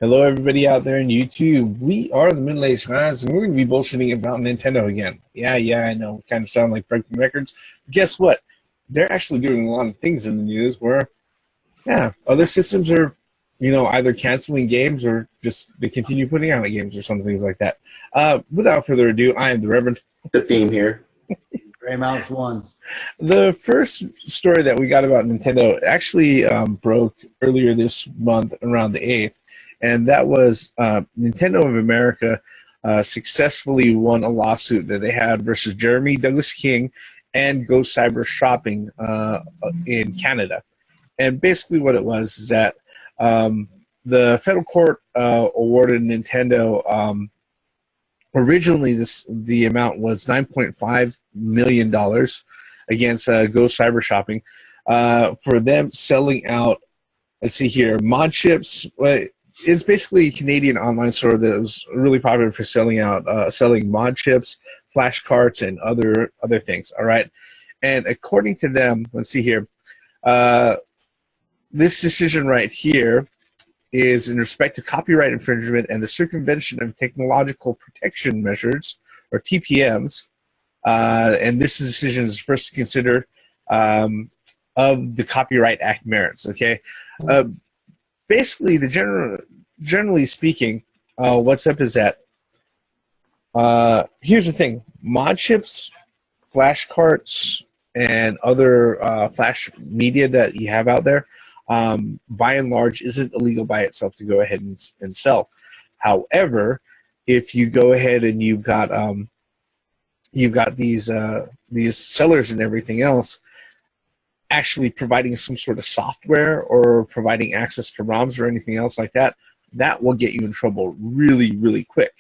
Hello, everybody out there in YouTube. We are the Middle-Aged Guys, and we're going to be bullshitting about Nintendo again. Yeah, I know. Kind of sound like breaking records. But guess what? They're actually doing a lot of things in the news where, other systems are, either canceling games or just they continue putting out games or some things like that. Without further ado, I am the Reverend. The theme here. Gray Mouse 1. The first story that we got about Nintendo actually broke earlier this month around the 8th, and that was Nintendo of America successfully won a lawsuit that they had versus Jeramie, Douglas King, and Go Cyber Shopping in Canada. And basically what it was is that the federal court awarded Nintendo originally, the amount was $9.5 million against Go Cyber Shopping for them selling out, let's see here, mod chips. It's basically a Canadian online store that was really popular for selling mod chips, flash carts, and other things. All right, and according to them, let's see here, this decision right here is in respect to copyright infringement and the circumvention of technological protection measures, or TPMs, and this decision is first to consider of the Copyright Act merits. Okay, basically, generally speaking, what's up is that here's the thing: mod chips, flash carts, and other flash media that you have out there, by and large, isn't illegal by itself to go ahead and sell. However, if you go ahead and you've got these sellers and everything else actually providing some sort of software or providing access to ROMs or anything else like that, that will get you in trouble really, really quick.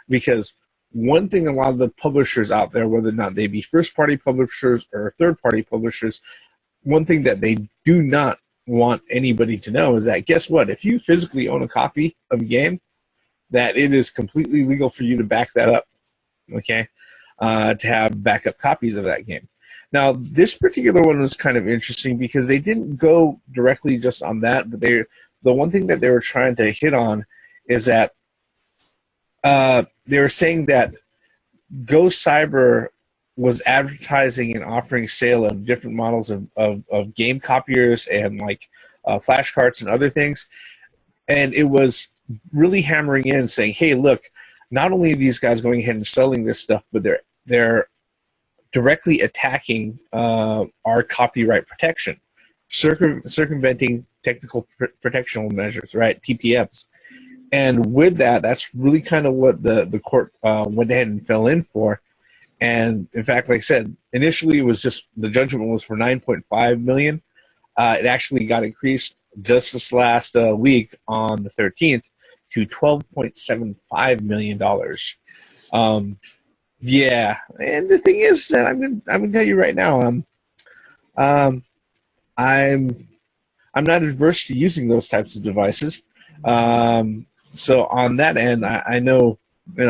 Because one thing a lot of the publishers out there, whether or not they be first-party publishers or third-party publishers, one thing that they do not want anybody to know is that, guess what? If you physically own a copy of a game, that it is completely legal for you to back that up, okay? To have backup copies of that game. Now, this particular one was kind of interesting because they didn't go directly just on that, but the one thing that they were trying to hit on is that they were saying that Go Cyber was advertising and offering sale of different models of game copiers and like flash carts and other things, and it was really hammering in saying, hey, look, not only are these guys going ahead and selling this stuff, but they're directly attacking our copyright protection, circumventing technical protection measures, right, TPMs. And with that, that's really kind of what the court went ahead and fell in for. And in fact, like I said, initially it was just, the judgment was for $9.5 million. It actually got increased just this last week on the 13th to $12.75 million. Yeah, and the thing is that I'm gonna tell you right now, I'm not adverse to using those types of devices. So on that end, I know,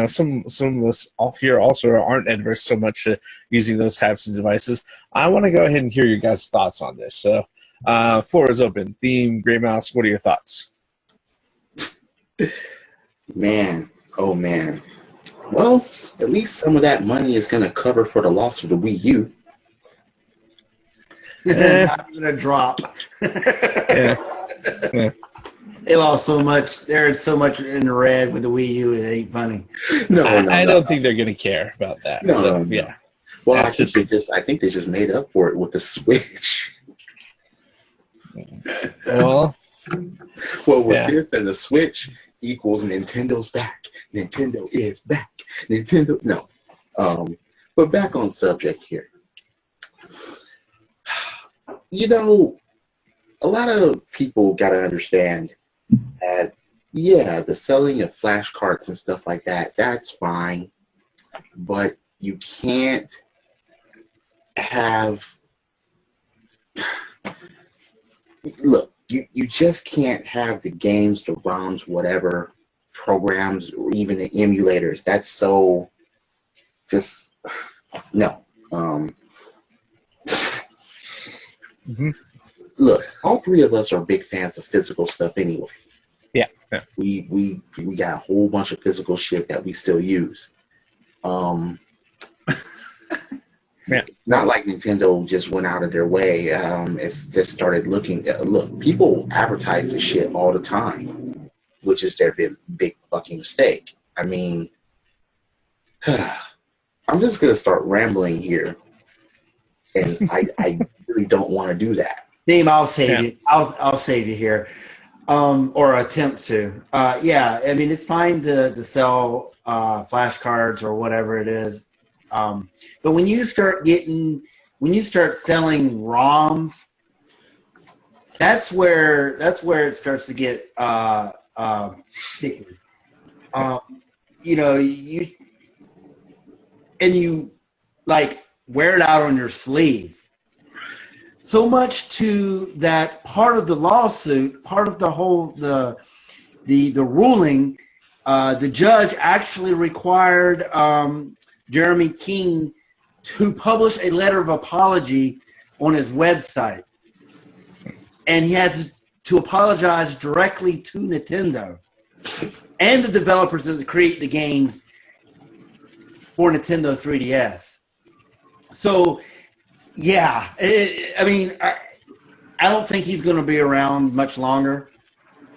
some of us all here also aren't adverse so much to using those types of devices. I want to go ahead and hear your guys' thoughts on this. So, floor is open. Theme, Gray Mouse, what are your thoughts? Man, oh man. Well, at least some of that money is going to cover for the loss of the Wii U. Not even a drop. Yeah. They lost so much. They're so much in the red with the Wii U. It ain't funny. No, I don't think they're going to care about that. No. Yeah. Well, I think they just made up for it with the Switch. Well, with this and the Switch equals Nintendo's back. Nintendo is back. Nintendo, no. But back on subject here. A lot of people got to understand that, the selling of flash carts and stuff like that, that's fine. But you can't have... Look, you just can't have the games, the ROMs, whatever, programs, or even the emulators. That's so... just... no. Look, all three of us are big fans of physical stuff anyway. Yeah. Yeah. We got a whole bunch of physical shit that we still use. Yeah. It's not like Nintendo just went out of their way. It's just started looking. Look, people advertise this shit all the time, which is their big fucking mistake. I mean, I'm just gonna start rambling here, and I really don't want to do that. Dave, I'll save you. I'll save you here, or attempt to. Yeah, I mean it's fine to sell flashcards or whatever it is, but when you start selling ROMs, that's where it starts to get sticky. You like wear it out on your sleeve. So much to that part of the lawsuit, part of the whole the ruling, the judge actually required Jeramie King to publish a letter of apology on his website, and he had to apologize directly to Nintendo and the developers that create the games for Nintendo 3DS. So. Yeah, I mean, I don't think he's going to be around much longer,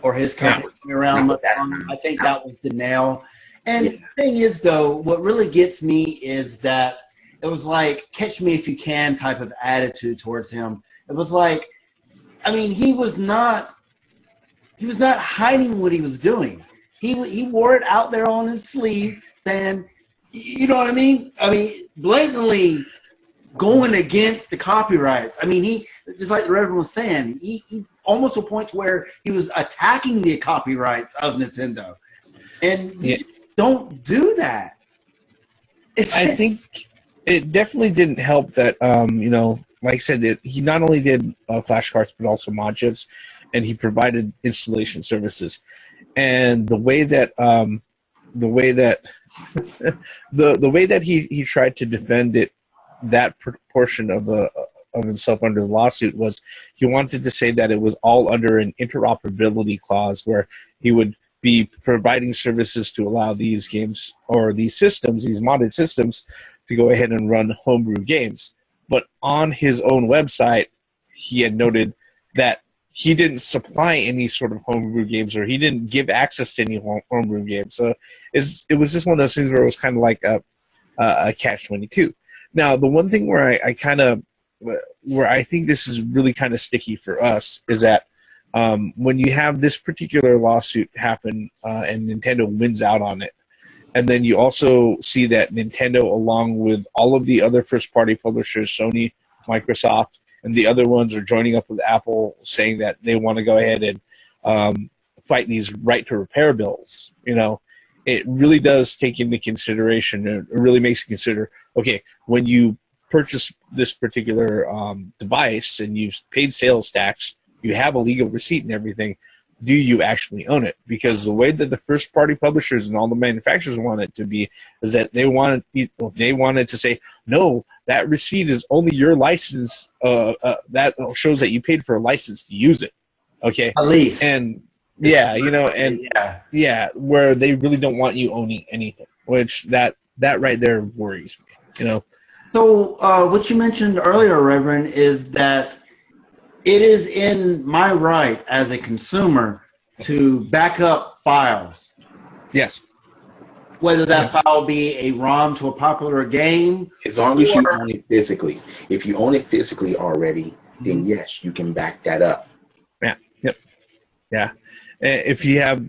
or his company will be around much longer. I think that was the nail. And the thing is, though, what really gets me is that it was like catch me if you can type of attitude towards him. It was like, I mean, he was not hiding what he was doing. He wore it out there on his sleeve, saying, you know what I mean? I mean, blatantly going against the copyrights. I mean, he, just like the Reverend was saying, he almost to a point where he was attacking the copyrights of Nintendo. And you just don't do that. I think it definitely didn't help that, like I said, he not only did flashcards, but also mod chips, and he provided installation services. And the way that he tried to defend it, that portion of himself under the lawsuit, was he wanted to say that it was all under an interoperability clause where he would be providing services to allow these games or these systems, these modded systems, to go ahead and run homebrew games. But on his own website, he had noted that he didn't supply any sort of homebrew games, or he didn't give access to any homebrew games. So it was just one of those things where it was kind of like a catch-22. Now, the one thing where where I think this is really kind of sticky for us is that when you have this particular lawsuit happen and Nintendo wins out on it, and then you also see that Nintendo, along with all of the other first-party publishers, Sony, Microsoft, and the other ones, are joining up with Apple, saying that they want to go ahead and fight these right to repair bills, it really does take into consideration, it really makes you consider, okay, when you purchase this particular device and you've paid sales tax, you have a legal receipt and everything, do you actually own it? Because the way that the first-party publishers and all the manufacturers want it to be is that they wanted to say, no, that receipt is only your license, that shows that you paid for a license to use it, okay? At least. And where they really don't want you owning anything, which that right there worries me, So what you mentioned earlier, Reverend, is that it is in my right as a consumer to back up files. Yes. Whether that file be a ROM to a popular game. As long as you own it physically. If you own it physically already, then yes, you can back that up. Yeah. Yep. Yeah. If you have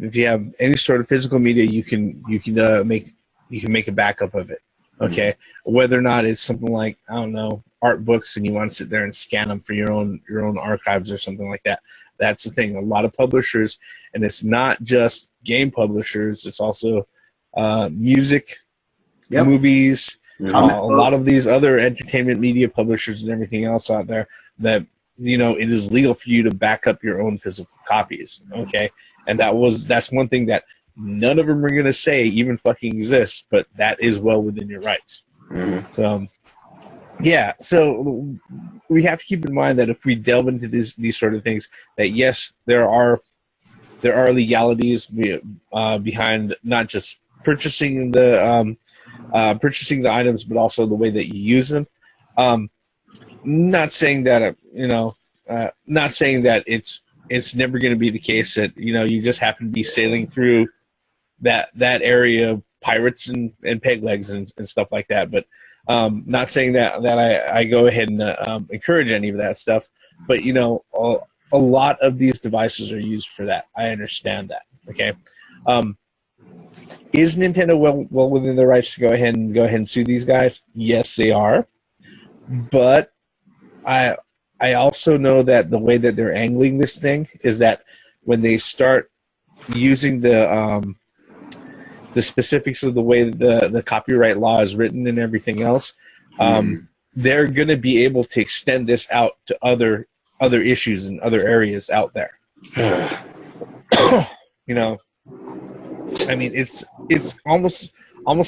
any sort of physical media, you can make a backup of it. Okay. Whether or not it's something like, I don't know, art books, and you want to sit there and scan them for your own archives or something like that. That's the thing. A lot of publishers, and it's not just game publishers, it's also music, movies, a lot of these other entertainment media publishers and everything else out there that, it is legal for you to back up your own physical copies. Okay. And that's one thing that none of them are going to say even fucking exists, but that is well within your rights. Mm-hmm. So, yeah. So we have to keep in mind that if we delve into these sort of things, that yes, there are there are legalities behind not just purchasing the items, but also the way that you use them. Not saying that not saying that it's never going to be the case that you just happen to be sailing through that area of pirates and peg legs and stuff like that. But not saying that I go ahead and encourage any of that stuff. But a lot of these devices are used for that. I understand that. Okay. Is Nintendo well within their rights to go ahead and sue these guys? Yes, they are. But I also know that the way that they're angling this thing is that when they start using the specifics of the way the copyright law is written and everything else, they're going to be able to extend this out to other issues and other areas out there. I mean, it's almost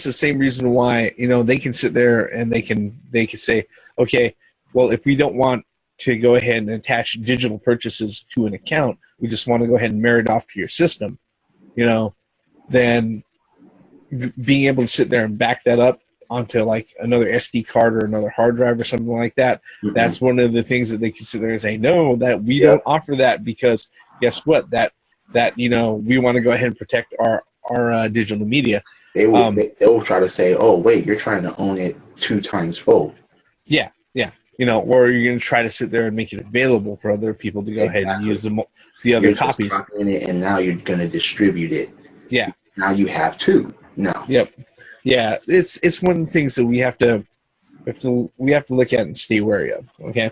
the same reason why they can sit there and they can say, okay, well, if we don't want to go ahead and attach digital purchases to an account, we just want to go ahead and mirror it off to your system, then being able to sit there and back that up onto like another SD card or another hard drive or something like that, that's one of the things that they can sit there and say, no, that we don't offer that because guess what? That we want to go ahead and protect our digital media. They will try to say, oh, wait, you're trying to own it 2 times fold. Yeah. Or you're going to try to sit there and make it available for other people to go ahead and use the other copies. Just copying it, and now you're going to distribute it. Yeah. Now you have 2. No. Yep. Yeah, it's one of the things that we have to look at and stay wary of. Okay.